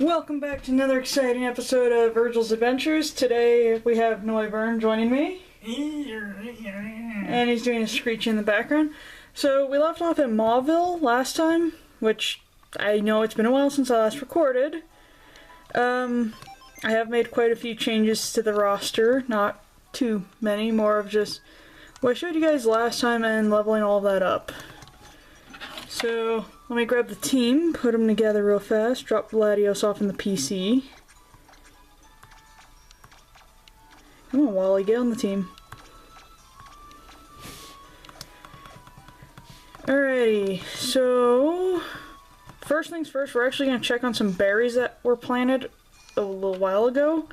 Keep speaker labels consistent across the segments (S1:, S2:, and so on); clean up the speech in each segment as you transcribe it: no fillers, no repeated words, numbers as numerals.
S1: Welcome back to another exciting episode of Vergil's Adventures. Today we have Noivern joining me. And he's doing a screech in the background. So we left off at Mauville last time, which I know it's been a while since I last recorded. I have made quite a few changes to the roster, not too many, more of just what I showed you guys last time and leveling all of that up. So let me grab the team, put them together real fast, drop Gladios off in the PC. Come on, Wally, get on the team. Alrighty, so first things first, we're actually going to check on some berries that were planted a little while ago.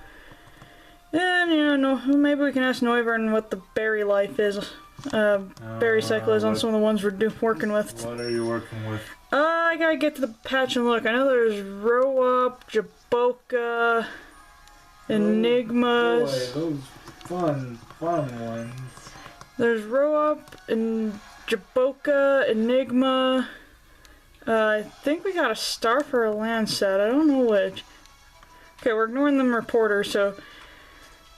S1: And, you know, maybe we can ask Noivern what the berry life is. Berry cycle is on some of the ones we're working with.
S2: What are you working with?
S1: I gotta get to the patch and look. I know there's Row-Up, Jaboka, Enigmas.
S2: Boy, those fun ones.
S1: There's Row-Up and Jaboka, Enigma. I think we got a star for a land set. I don't know which. Okay, we're ignoring them reporters, so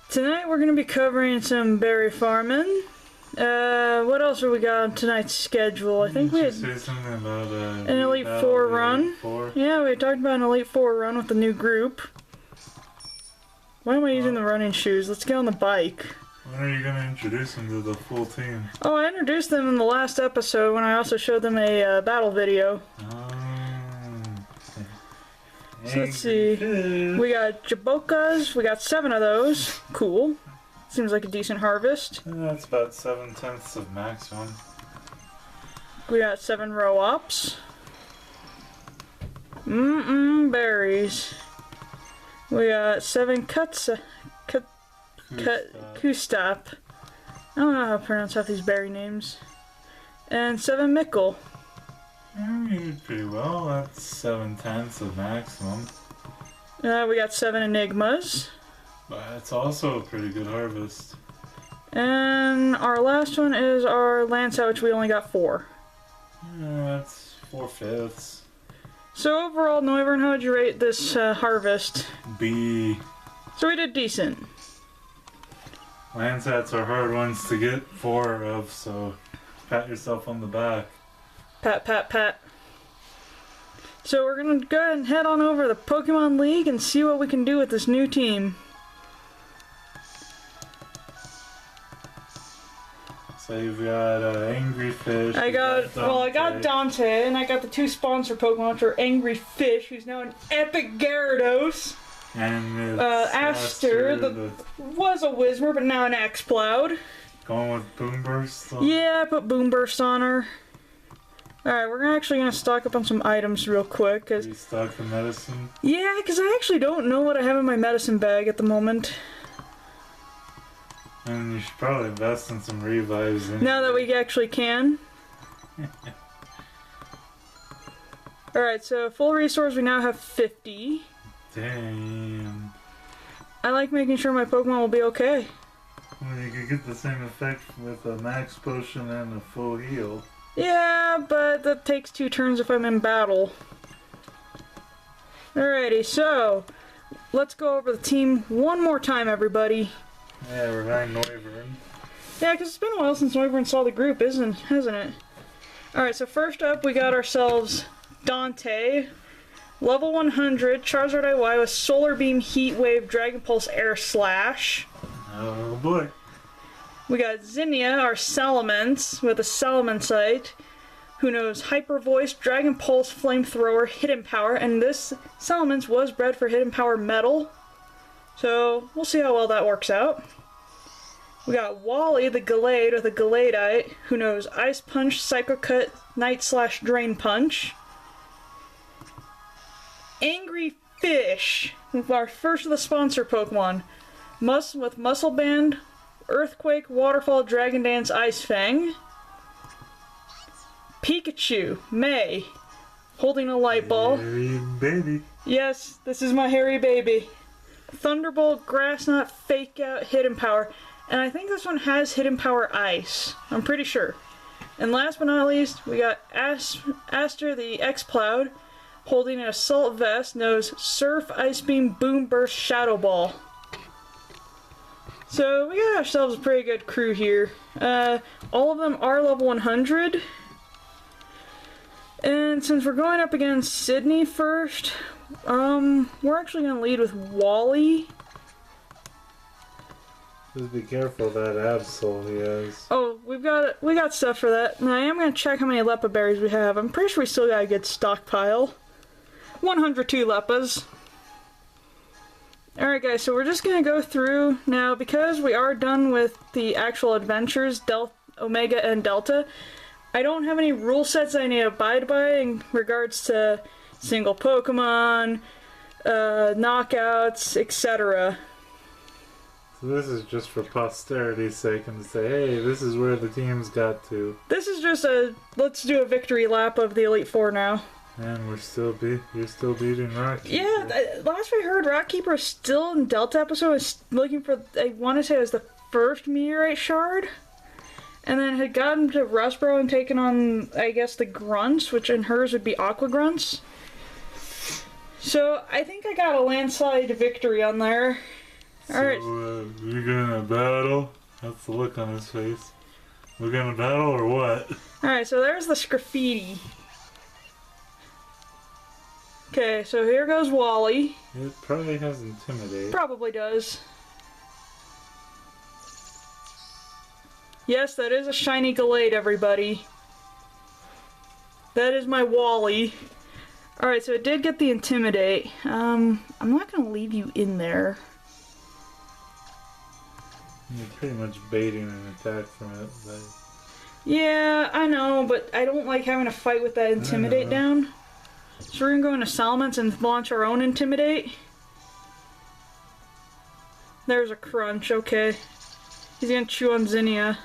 S1: tonight we're gonna be covering some berry farming. What else have we got on tonight's schedule? I think we had
S2: say something about
S1: an Elite Four run. Yeah, we had talked about an Elite Four run with the new group. Why am I using the running shoes? Let's get on the bike.
S2: When are you going to introduce them to the full team?
S1: Oh, I introduced them in the last episode when I also showed them a battle video. So let's see. We got Jabokas. We got 7 of those. Cool. Seems like a decent harvest.
S2: That's about 7/10 of maximum.
S1: We got 7 Row-Ups. Berries. We got 7 Kustap. I don't know how to pronounce half these berry names. And 7 Mickle.
S2: You did pretty well. That's 7/10 of maximum.
S1: We got 7 Enigmas.
S2: But it's also a pretty good harvest.
S1: And our last one is our Landsat, which we only got 4.
S2: That's 4/5.
S1: So overall, Noivern, how would you rate this harvest?
S2: B.
S1: So we did decent.
S2: Landsats are hard ones to get 4 of, so pat yourself on the back.
S1: Pat, pat, pat. So we're going to go ahead and head on over to the Pokemon League and see what we can do with this new team.
S2: So you've got Angry Fish.
S1: I got Dante, and I got the 2 sponsor Pokemon, which are Angry Fish, who's now an Epic Gyarados.
S2: And
S1: Aster, was a Whismur, but now an X-Cloud.
S2: Going with Boomburst?
S1: Yeah, I put Boomburst on her. Alright, we're actually going to stock up on some items real quick.
S2: Restock the medicine?
S1: Yeah, because I actually don't know what I have in my medicine bag at the moment.
S2: And you should probably invest in some revives.
S1: Now that we actually can. Alright, so full resource, we now have 50.
S2: Damn.
S1: I like making sure my Pokemon will be okay.
S2: Well, you could get the same effect with a max potion and a full heal.
S1: Yeah, but that takes 2 turns if I'm in battle. Alrighty, so let's go over the team one more time, everybody.
S2: Yeah, we're running Noivern.
S1: Yeah, because it's been a while since Noivern saw the group, hasn't it? Alright, so first up we got ourselves Dante. Level 100, Charizard IY with Solar Beam, Heat Wave, Dragon Pulse, Air Slash.
S2: Oh boy.
S1: We got Zinnia, our Salamence, with a Salamencite, who knows Hyper Voice, Dragon Pulse, Flamethrower, Hidden Power, and this Salamence was bred for Hidden Power Metal. So, we'll see how well that works out. We got Wally, the Gallade, with a Galadite, who knows Ice Punch, Psycho Cut, Night Slash, Drain Punch. Angry Fish, with our first of the sponsor Pokemon, with Muscle Band, Earthquake, Waterfall, Dragon Dance, Ice Fang. Pikachu, May, holding a light ball.
S2: Hairy baby.
S1: Yes, this is my hairy baby. Thunderbolt, Grass Knot, Fake Out, Hidden Power, and I think this one has Hidden Power Ice. I'm pretty sure. And last but not least, we got Aster the X-Cloud holding an assault vest, knows Surf, Ice Beam, Boom Burst, Shadow Ball. So we got ourselves a pretty good crew here. All of them are level 100. And since we're going up against Sidney first, we're actually going to lead with Wally.
S2: Just be careful of that Absol he has.
S1: Oh, we got stuff for that. And I am going to check how many Lepa berries we have. I'm pretty sure we still got a good stockpile. 102 Lepas. Alright guys, so we're just going to go through now, because we are done with the actual adventures, Omega and Delta. I don't have any rule sets I need to abide by in regards to single Pokemon, knockouts, etc.
S2: So this is just for posterity's sake and to say, hey, this is where the team's got to.
S1: This is just let's do a victory lap of the Elite Four now.
S2: And you're still beating Rocky.
S1: Yeah, last we heard, Rockkeeper is still in Delta episode, is looking for, I want to say it was the first Meteorite Shard. And then had gotten to Rustboro and taken on, I guess, the Grunts, which in hers would be Aqua Grunts. So I think I got a landslide victory on there. Alright.
S2: So, you're gonna battle? That's the look on his face. We're gonna battle or what?
S1: Alright, so there's the Sgraffiti. Okay, so here goes Wally.
S2: It probably has Intimidate.
S1: Probably does. Yes, that is a shiny Gallade, everybody. That is my Wally. Alright, so it did get the Intimidate. I'm not gonna leave you in there.
S2: You're pretty much baiting an attack from it. But...
S1: Yeah, I know, but I don't like having to fight with that Intimidate down. So we're gonna go into Salamence and launch our own Intimidate. There's a Crunch, okay. He's gonna chew on Zinnia.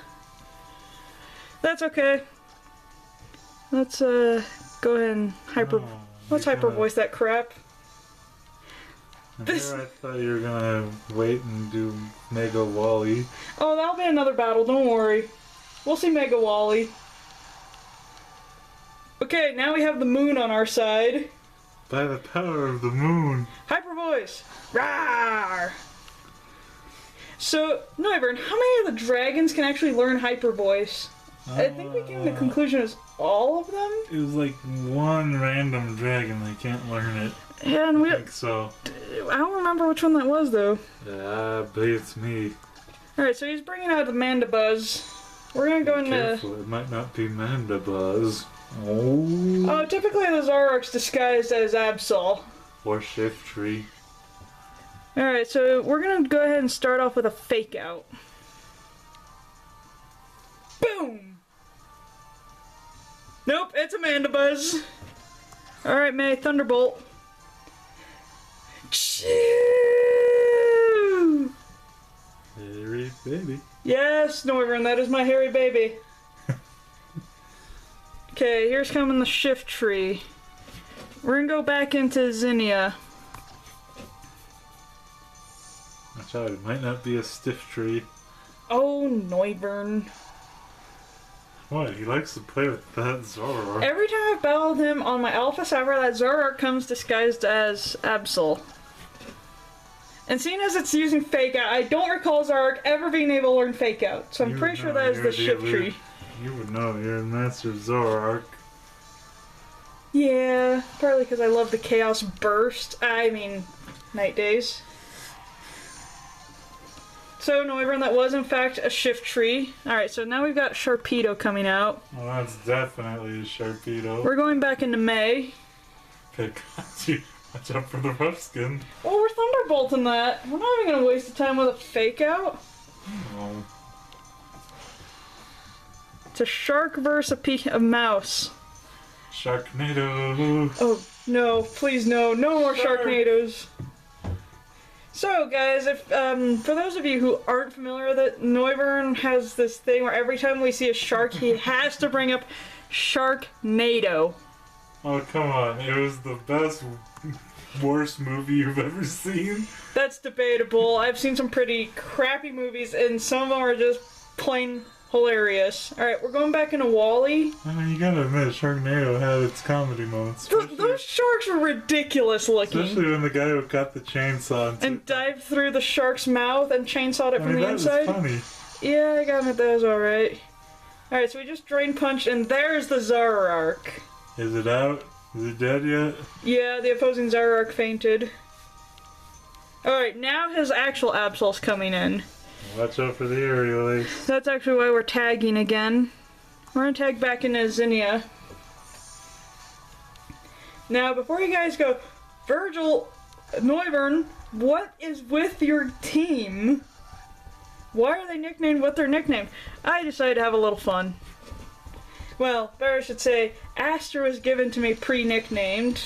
S1: That's okay. Let's go ahead and let's hyper voice that crap.
S2: Here I thought you were gonna wait and do Mega Wally.
S1: Oh, that'll be another battle, don't worry. We'll see Mega Wally. Okay, now we have the moon on our side.
S2: By the power of the moon.
S1: Hyper voice! Rawr! So, Noivern, how many of the dragons can actually learn hyper voice? I think we came to the conclusion it's all of them?
S2: It was like one random dragon that can't learn it.
S1: Yeah, and
S2: I think so.
S1: I don't remember which one that was, though.
S2: But it's me.
S1: Alright, so he's bringing out the Mandibuzz. We're gonna go into...
S2: Careful, it might not be Mandibuzz. Oh.
S1: Oh, typically the Zoroark's disguised as Absol.
S2: Or Shiftry.
S1: Alright, so we're gonna go ahead and start off with a Fake Out. Boom! Nope, it's a Mandibuzz. Alright, May, Thunderbolt. Choo!
S2: Hairy baby.
S1: Yes, Noivern, that is my hairy baby. Okay, here's coming the Shift Tree. We're gonna go back into Zinnia.
S2: Watch out, it might not be a stiff tree.
S1: Oh, Noivern.
S2: What? He likes to play with that Zoroark.
S1: Every time I've battled him on my Alpha Cyber, that Zoroark comes disguised as Absol. And seeing as it's using Fake Out, I don't recall Zoroark ever being able to learn Fake Out. So I'm pretty sure that is the Shift Tree.
S2: You would know, you're a Master of Zoroark.
S1: Yeah, partly because I love the Chaos Burst. I mean, Night Days. So, Noivern, that was in fact a Shift Tree. Alright, so now we've got Sharpedo coming out.
S2: Well, that's definitely a Sharpedo.
S1: We're going back into May.
S2: Pikachu, watch out for the rough skin.
S1: Oh, we're Thunderbolting that. We're not even going to waste the time with a Fake Out.
S2: Oh.
S1: It's a shark versus a mouse.
S2: Sharknado.
S1: Oh, no, please no. No more Sharknadoes. So, guys, if for those of you who aren't familiar with it, Noivern has this thing where every time we see a shark, he has to bring up Sharknado.
S2: Oh, come on. It was the best, worst movie you've ever seen.
S1: That's debatable. I've seen some pretty crappy movies, and some of them are just plain Hilarious. Alright, we're going back into Wally.
S2: I mean, you gotta admit, Sharknado had its comedy moments.
S1: Those sharks were ridiculous looking.
S2: Especially when the guy who cut the chainsaw
S1: and dived through the shark's mouth and chainsawed it from the inside.
S2: That was funny.
S1: Yeah, I gotta admit that was alright. Alright, so we just drain punched, and there's the Zoroark.
S2: Is it out? Is it dead yet?
S1: Yeah, the opposing Zoroark fainted. Alright, now his actual Absol's coming in.
S2: Watch out for the aerial ace.
S1: That's actually why we're tagging again. We're gonna tag back into Zinnia. Now, before you guys go, Vergil, Noivern, what is with your team? Why are they nicknamed what they're nicknamed? I decided to have a little fun. Well, better I should say, Aster was given to me pre-nicknamed.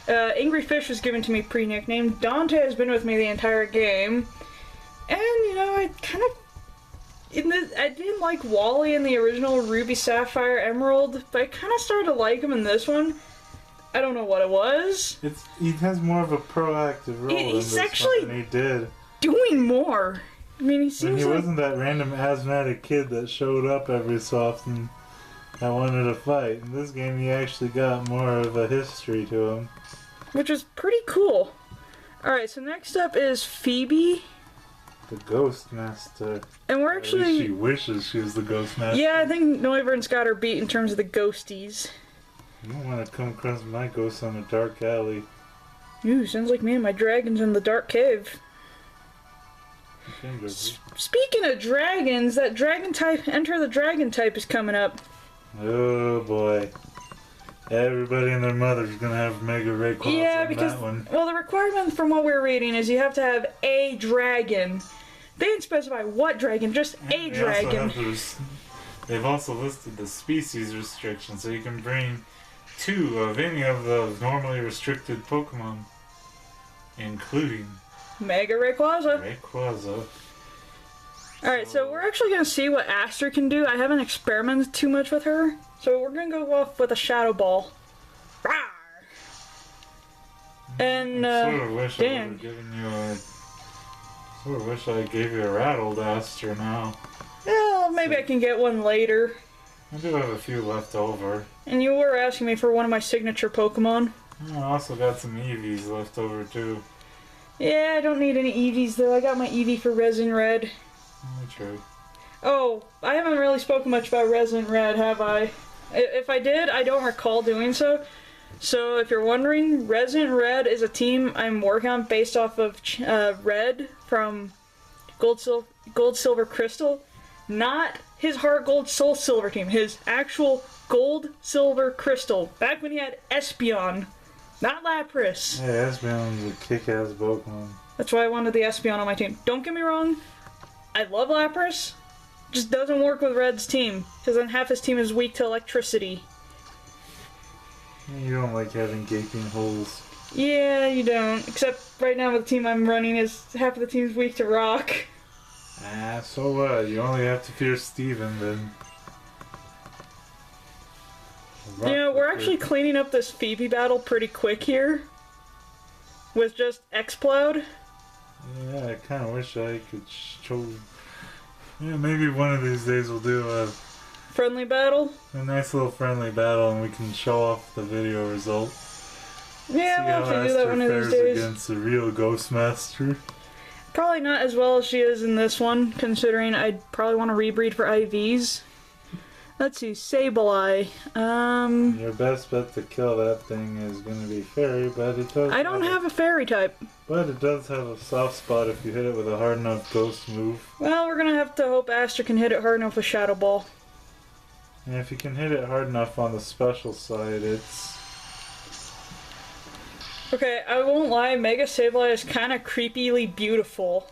S1: Angry Fish was given to me pre-nicknamed. Dante has been with me the entire game. And, you know, I kind of... I didn't like Wally in the original Ruby, Sapphire, Emerald, but I kind of started to like him in this one. I don't know what it was.
S2: He has more of a proactive role in this
S1: actually
S2: one than he did.
S1: Doing more. I mean, he seems
S2: he wasn't that random asthmatic kid that showed up every so often that wanted to fight. In this game, he actually got more of a history to him.
S1: Which is pretty cool. Alright, so next up is Phoebe.
S2: The Ghost Master.
S1: And we're actually...
S2: At least she wishes she was the Ghost Master.
S1: Yeah, I think Noivern's got her beat in terms of the ghosties.
S2: You don't want to come across my ghost on a dark alley.
S1: Ooh, sounds like me and my dragons in the dark cave. Speaking of dragons, that dragon type, Enter the Dragon type is coming up.
S2: Oh boy. Everybody and their mother's gonna have Mega Rayquaza on that one.
S1: Well, the requirement from what we're reading is you have to have a dragon. They didn't specify what dragon, just a dragon.
S2: They've also listed the species restriction, so you can bring 2 of any of the normally restricted Pokemon, including
S1: Mega Rayquaza. Alright, so we're actually going to see what Aster can do. I haven't experimented too much with her, so we're going to go off with a Shadow Ball. Rawr! And,
S2: I sort of wish I would have given you a... sort of wish I gave you a rattled Aster now.
S1: Well, maybe I can get one later.
S2: I do have a few left over.
S1: And you were asking me for one of my signature Pokemon.
S2: I also got some Eevees left over too.
S1: Yeah, I don't need any Eevees though. I got my Eevee for Resin Red.
S2: True.
S1: Oh, I haven't really spoken much about Resin Red, have I? If I did, I don't recall doing so. So if you're wondering, Resin Red is a team I'm working on based off of Red from Gold, Silver, Crystal. Not his Heart Gold, Soul Silver team. His actual Gold, Silver, Crystal. Back when he had Espeon. Not Lapras.
S2: Yeah, Espeon's a kick-ass Pokemon.
S1: That's why I wanted the Espeon on my team. Don't get me wrong, I love Lapras. Just doesn't work with Red's team, because then half his team is weak to electricity.
S2: You don't like having gaping holes.
S1: Yeah, you don't. Except right now with the team I'm running is half of the team's weak to rock.
S2: Ah, so what? You only have to fear Steven then.
S1: You know, we're actually cleaning up this Phoebe battle pretty quick here. With just Explode.
S2: Yeah, I kind of wish I could show... Yeah, maybe one of these days we'll do a...
S1: Friendly battle?
S2: A nice little friendly battle and we can show off the video result.
S1: Yeah, we'll have to do that one of these days.
S2: Against the real Ghost Master.
S1: Probably not as well as she is in this one, considering I'd probably want to rebreed for IVs. Let's see, Sableye.
S2: Your best bet to kill that thing is going to be Fairy, but it does...
S1: I don't have a Fairy type.
S2: But it does have a soft spot if you hit it with a hard enough Ghost move.
S1: Well, we're going to have to hope Aster can hit it hard enough with Shadow Ball.
S2: And if you can hit it hard enough on the special side, it's...
S1: Okay, I won't lie, Mega Sableye is kind of creepily beautiful.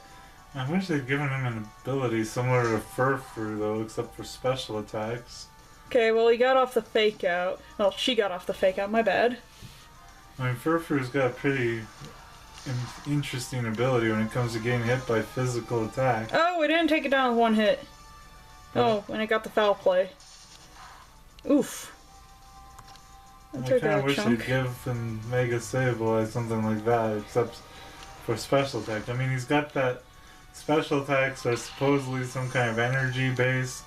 S2: I wish they'd given him an ability similar to Furfrou, though, except for special attacks.
S1: Okay, well, he got off the Fake Out. Well, she got off the Fake Out, my bad.
S2: I mean, Furfrou's got a pretty interesting ability when it comes to getting hit by physical attack.
S1: Oh, we didn't take it down with one hit. Oh, and it got the foul play. Oof.
S2: I kind of wish they'd give him Mega Sableye something like that, except for special attack. I mean, he's got that... Special attacks are supposedly some kind of energy base,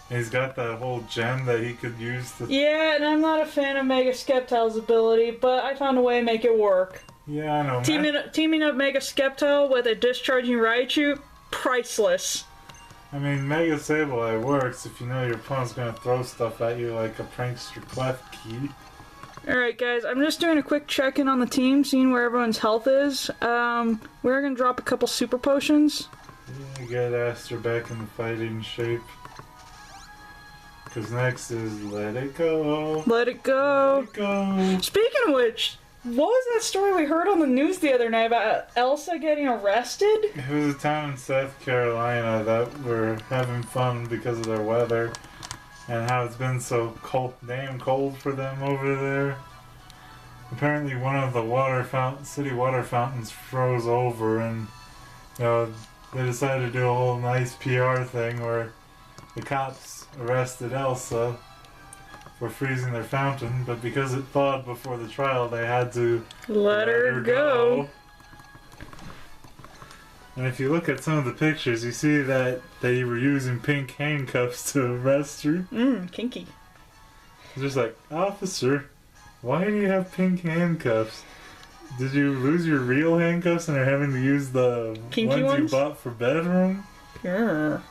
S2: And he's got that whole gem that he could use to...
S1: Yeah, and I'm not a fan of Mega Skeptile's ability, but I found a way to make it work.
S2: Yeah, I know.
S1: Teaming up Mega Skeptile with a discharging Raichu, priceless.
S2: I mean, Mega Sableye works if you know your opponent's gonna throw stuff at you like a prankster Klefki.
S1: Alright guys, I'm just doing a quick check-in on the team, seeing where everyone's health is. We're gonna drop a couple super potions.
S2: Yeah, get Aster back in the fighting shape. Because next is Let It Go.
S1: Let it go.
S2: Let it go.
S1: Speaking of which, what was that story we heard on the news the other night about Elsa getting arrested?
S2: It was a town in South Carolina that were having fun because of their weather and how it's been so damn cold for them over there. Apparently one of the city water fountains froze over, and they decided to do a whole nice PR thing where the cops arrested Elsa for freezing their fountain, but because it thawed before the trial, they had to
S1: Let her go.
S2: And if you look at some of the pictures, you see that they were using pink handcuffs to arrest her.
S1: Kinky.
S2: It's just like, officer, why do you have pink handcuffs? Did you lose your real handcuffs and are having to use the
S1: kinky ones
S2: you bought for bedroom?
S1: Yeah.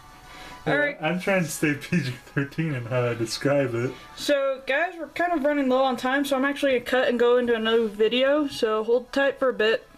S1: Alright.
S2: I'm trying to stay PG-13 in how I describe it.
S1: So, guys, we're kind of running low on time, so I'm actually going to cut and go into another video, so hold tight for a bit.